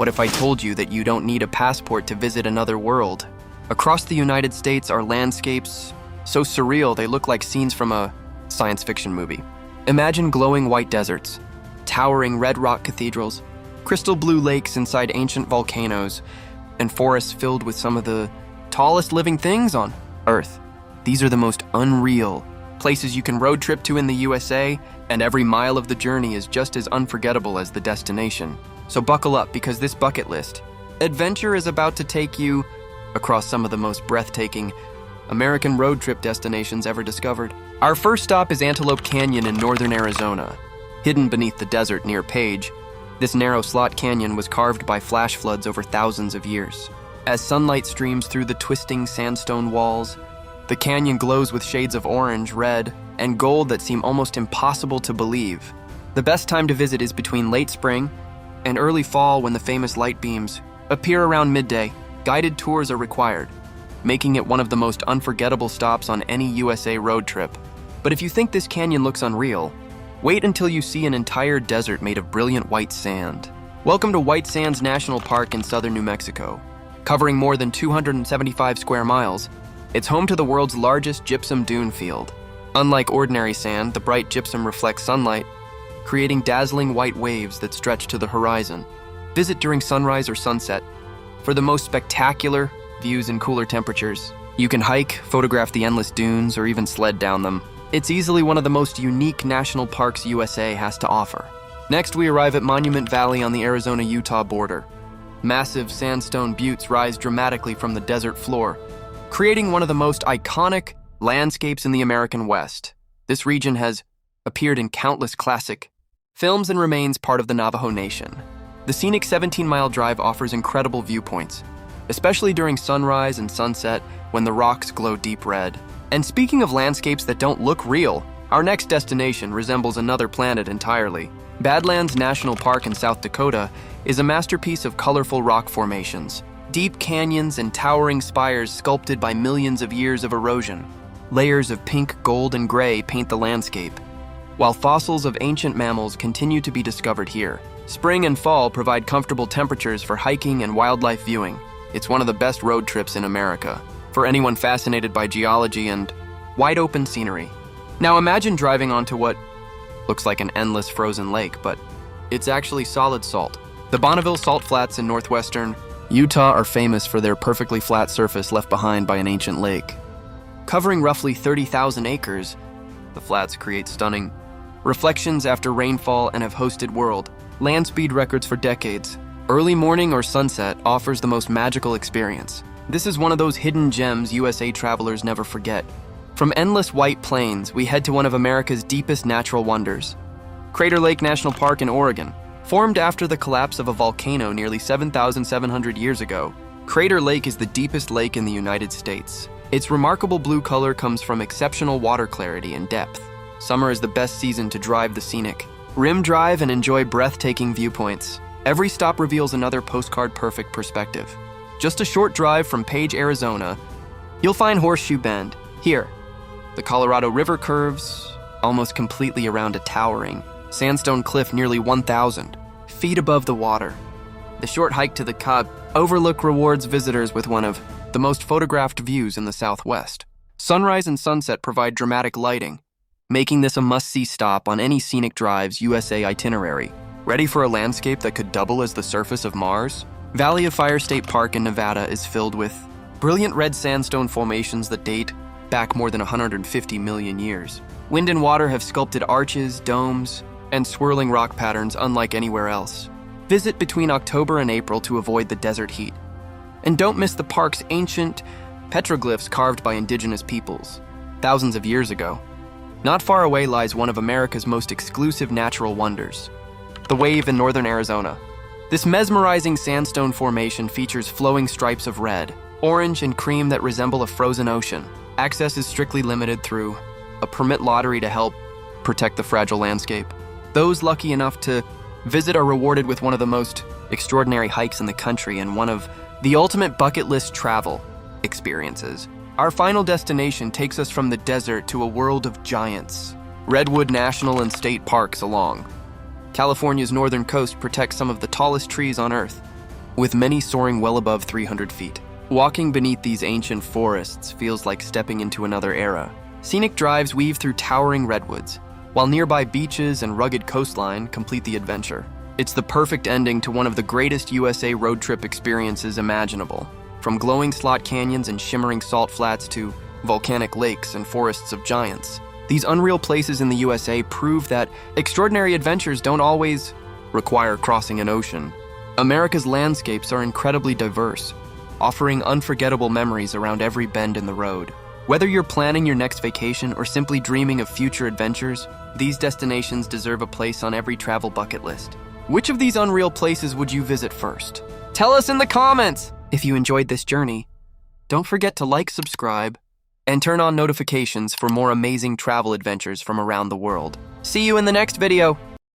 What if I told you that you don't need a passport to visit another world? Across the United States are landscapes so surreal they look like scenes from a science fiction movie. Imagine glowing white deserts, towering red rock cathedrals, crystal blue lakes inside ancient volcanoes, and forests filled with some of the tallest living things on Earth. These are the most unreal places you can road trip to in the USA, and every mile of the journey is just as unforgettable as the destination. So buckle up, because this bucket list adventure is about to take you across some of the most breathtaking American road trip destinations ever discovered. Our first stop is Antelope Canyon in northern Arizona. Hidden beneath the desert near Page, this narrow slot canyon was carved by flash floods over thousands of years. As sunlight streams through the twisting sandstone walls, the canyon glows with shades of orange, red, and gold that seem almost impossible to believe. The best time to visit is between late spring and early fall, when the famous light beams appear around midday. Guided tours are required, making it one of the most unforgettable stops on any USA road trip. But if you think this canyon looks unreal, wait until you see an entire desert made of brilliant white sand. Welcome to White Sands National Park in southern New Mexico. Covering more than 275 square miles, it's home to the world's largest gypsum dune field. Unlike ordinary sand, the bright gypsum reflects sunlight, creating dazzling white waves that stretch to the horizon. Visit during sunrise or sunset for the most spectacular views in cooler temperatures. You can hike, photograph the endless dunes, or even sled down them. It's easily one of the most unique national parks USA has to offer. Next, we arrive at Monument Valley on the Arizona-Utah border. Massive sandstone buttes rise dramatically from the desert floor, creating one of the most iconic landscapes in the American West. This region has appeared in countless classic films and remains part of the Navajo Nation. The scenic 17-mile drive offers incredible viewpoints, especially during sunrise and sunset when the rocks glow deep red. And speaking of landscapes that don't look real, our next destination resembles another planet entirely. Badlands National Park in South Dakota is a masterpiece of colorful rock formations, deep canyons and towering spires sculpted by millions of years of erosion. Layers of pink, gold, and gray paint the landscape, while fossils of ancient mammals continue to be discovered here. Spring and fall provide comfortable temperatures for hiking and wildlife viewing. It's one of the best road trips in America for anyone fascinated by geology and wide-open scenery. Now imagine driving onto what looks like an endless frozen lake, but it's actually solid salt. The Bonneville Salt Flats in northwestern Utah are famous for their perfectly flat surface left behind by an ancient lake. Covering roughly 30,000 acres, the flats create stunning reflections after rainfall and have hosted world land speed records for decades. Early morning or sunset offers the most magical experience. This is one of those hidden gems USA travelers never forget. From endless white plains, we head to one of America's deepest natural wonders, Crater Lake National Park in Oregon. Formed after the collapse of a volcano nearly 7,700 years ago, Crater Lake is the deepest lake in the United States. Its remarkable blue color comes from exceptional water clarity and depth. Summer is the best season to drive the scenic Rim Drive and enjoy breathtaking viewpoints. Every stop reveals another postcard-perfect perspective. Just a short drive from Page, Arizona, you'll find Horseshoe Bend. Here, the Colorado River curves almost completely around a towering sandstone cliff nearly 1,000 feet above the water. The short hike to the Cobb Overlook rewards visitors with one of the most photographed views in the Southwest. Sunrise and sunset provide dramatic lighting, making this a must-see stop on any Scenic Drives USA itinerary. Ready for a landscape that could double as the surface of Mars? Valley of Fire State Park in Nevada is filled with brilliant red sandstone formations that date back more than 150 million years. Wind and water have sculpted arches, domes, and swirling rock patterns unlike anywhere else. Visit between October and April to avoid the desert heat. And don't miss the park's ancient petroglyphs carved by indigenous peoples thousands of years ago. Not far away lies one of America's most exclusive natural wonders, the Wave in northern Arizona. This mesmerizing sandstone formation features flowing stripes of red, orange, and cream that resemble a frozen ocean. Access is strictly limited through a permit lottery to help protect the fragile landscape. Those lucky enough to visit are rewarded with one of the most extraordinary hikes in the country and one of the ultimate bucket list travel experiences. Our final destination takes us from the desert to a world of giants. Redwood National and State Parks along California's northern coast protect some of the tallest trees on Earth. with many soaring well above 300 feet. Walking beneath these ancient forests feels like stepping into another era. Scenic drives weave through towering redwoods, while nearby beaches and rugged coastline complete the adventure. It's the perfect ending to one of the greatest USA road trip experiences imaginable. From glowing slot canyons and shimmering salt flats to volcanic lakes and forests of giants, these unreal places in the USA prove that extraordinary adventures don't always require crossing an ocean. America's landscapes are incredibly diverse, offering unforgettable memories around every bend in the road. Whether you're planning your next vacation or simply dreaming of future adventures, these destinations deserve a place on every travel bucket list. Which of these unreal places would you visit first? Tell us in the comments! If you enjoyed this journey, don't forget to like, subscribe, and turn on notifications for more amazing travel adventures from around the world. See you in the next video!